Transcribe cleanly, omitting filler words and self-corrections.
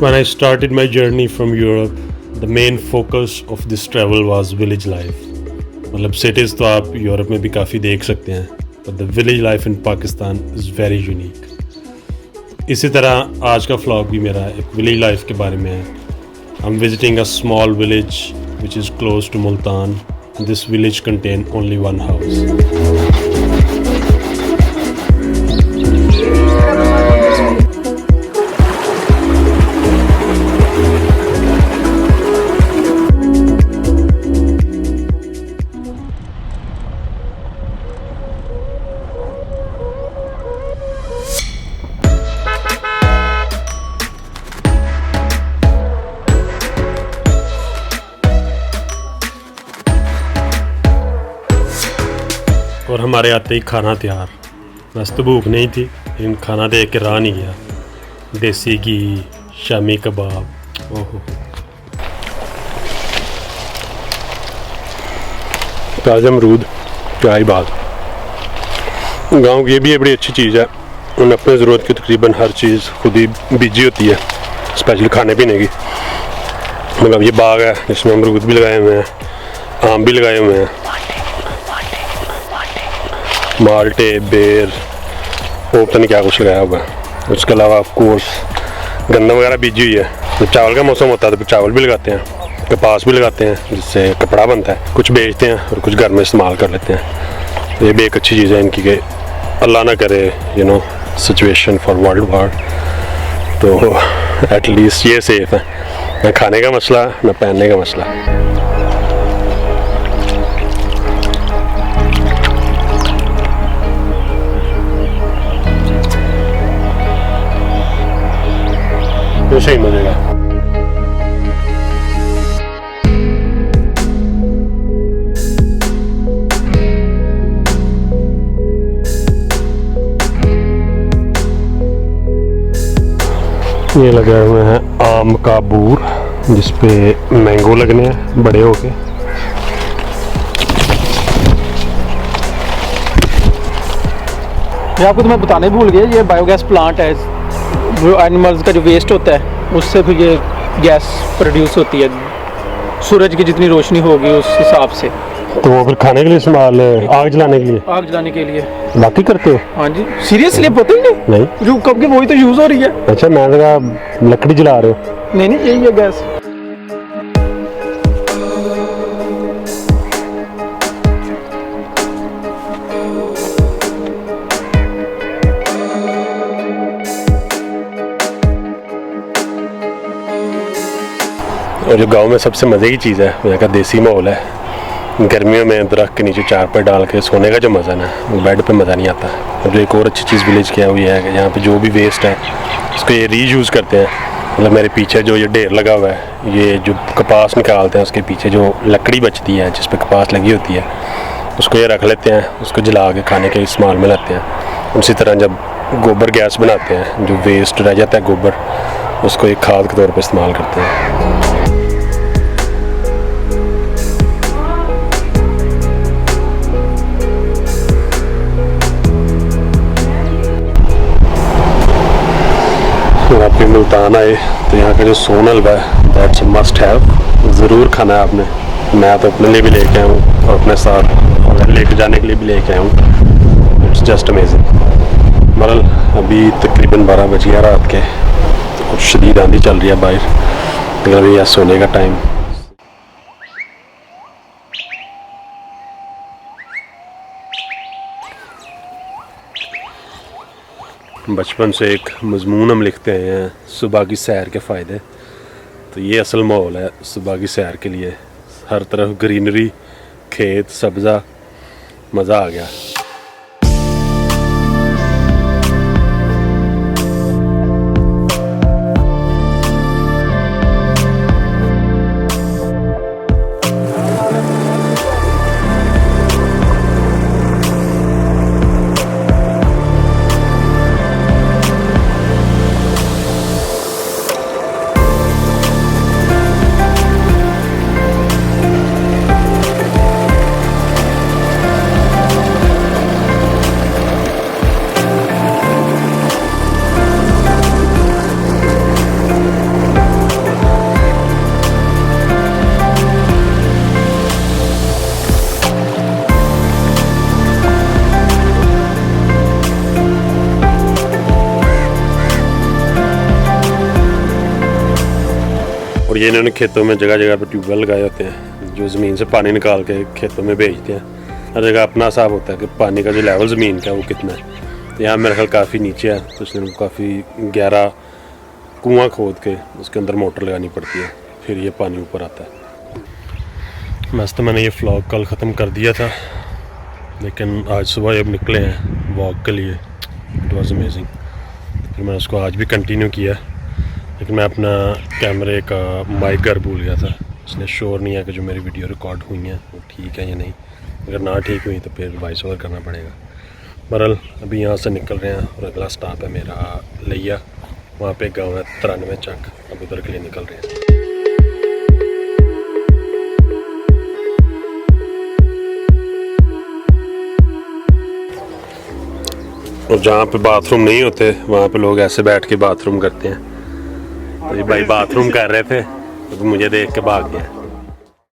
When I started my journey from Europe, the main focus of this travel was village life. मतलब cities तो आप Europe में भी काफ़ी देख सकते हैं, but the village life in Pakistan is very unique. इसी तरह आज का vlog भी मेरा एक village life के बारे में है. I'm visiting a small village which is close to Multan. This village contains only one house. और हमारे आते ही खाना तैयार. बस तो भूख नहीं थी लेकिन खाना देख के रहा नहीं गया. देसी घी, शामी कबाब, ओहो. ताज़ा अमरूद, क्या ही बात. गांव की ये भी बड़ी अच्छी चीज़ है. उन अपने ज़रूरत की तकरीबन हर चीज़ खुद ही बीजी होती है, स्पेशली खाने पीने की. मतलब ये बाग है जिसमें अमरूद भी लगाए हुए हैं, आम भी लगाए हुए हैं, माल्टे, बेर, वो पता नहीं क्या कुछ लगाया हुआ है. उसके अलावा ऑफ कोर्स गंदम वगैरह बीजी हुई है. जब चावल का मौसम होता है तो फिर चावल भी लगाते हैं, कपास भी लगाते हैं जिससे कपड़ा बनता है. कुछ बेचते हैं और कुछ घर में इस्तेमाल कर लेते हैं. ये भी एक अच्छी चीज़ है इनकी कि अल्लाह ना करे सिचुएशन फॉर वर्ल्ड वार, तो एटलीस्ट ये सेफ है. ना खाने का मसला ना पहनने का मसला. तो सही मिलेगा. ये लगे हुए हैं आम का बूर जिसपे मैंगो लगने हैं बड़े होके. ये आपको तो मैं बताने भूल गया, ये बायोगैस प्लांट है. जो एनिमल्स का जो वेस्ट होता है उससे फिर ये गैस प्रोड्यूस होती है. सूरज की जितनी रोशनी होगी उस हिसाब से. तो वो फिर खाने के लिए इस्तेमाल, आग जलाने के लिए. आग जलाने के लिए. बाकी करते हो? हाँ जी, सीरियसली पता ही नहीं. नहीं, जो कब की वही तो यूज़ हो रही है. अच्छा, मैं तो लकड़ी जला रहे हो. नहीं, यही है गैस. और जो गांव में सबसे मज़े की चीज़ है यहाँ का देसी माहौल है. गर्मियों में दरख्त के नीचे चारपाई डाल के सोने का जो मज़ा ना, वो बेड पे मज़ा नहीं आता. और जो एक और अच्छी चीज़ विलेज की हुई है कि यहाँ पे जो भी वेस्ट है उसको ये रीयूज़ करते हैं. मतलब मेरे पीछे जो ये ढेर लगा हुआ है, ये जो कपास निकालते हैं उसके पीछे जो लकड़ी बचती है जिस पर कपास लगी होती है, उसको ये रख लेते हैं, उसको जला के खाने के इस्तेमाल में लाते हैं. उसी तरह जब गोबर गैस बनाते हैं, जो वेस्ट रह जाता है गोबर, उसको एक खाद के तौर पर इस्तेमाल करते हैं. आप भी मुल्तान आए तो यहाँ का जो सोन हलवा है दैट्स मस्ट हैव, ज़रूर खाना है आपने. मैं तो अपने लिए भी लेके आया हूँ और अपने साथ लेके जाने के लिए भी लेके आया हूँ. It's just amazing. मरल अभी तकरीबन 12 बज गया रात के. तो कुछ शदीद आंधी चल रही है बाहर, लेकिन अभी यहाँ सोने का टाइम. बचपन से एक मजमून हम लिखते हैं सुबह की सैर के फ़ायदे. तो ये असल माहौल है सुबह की सैर के लिए. हर तरफ ग्रीनरी, खेत, सब्ज़ा, मज़ा आ गया. ये इन्होंने खेतों में जगह जगह पर ट्यूबवेल लगाए होते हैं जो ज़मीन से पानी निकाल के खेतों में भेजते हैं। हर जगह अपना हिसाब होता है कि पानी का जो लेवल ज़मीन का वो कितना है। तो यहाँ मेरा ख्याल काफ़ी नीचे है, तो इसलिए काफ़ी गहरा कुआँ खोद के उसके अंदर मोटर लगानी पड़ती है, फिर ये पानी ऊपर आता है। मस्त मैंने ये व्लॉग कल ख़त्म कर दिया था, लेकिन आज सुबह जब निकले हैं वॉक के लिए, इट वॉज़ अमेजिंग। फिर मैंने उसको आज भी कंटिन्यू किया, लेकिन मैं अपना कैमरे का माइक घर भूल गया था, इसलिए श्योर नहीं है कि जो मेरी वीडियो रिकॉर्ड हुई हैं वो ठीक है या नहीं। अगर ना ठीक हुई तो फिर वॉइस ओवर करना पड़ेगा। बहरहाल अभी यहाँ से निकल रहे हैं और अगला स्टॉप है मेरा लिया, वहाँ पे गाँव है 93 चक, अब उधर के लिए निकल रहे हैं। और जहाँ पे बाथरूम नहीं होते वहाँ पे लोग ऐसे बैठ के बाथरूम करते हैं। तो ये भाई बाथरूम कर रहे थे तो मुझे देख के भाग गया।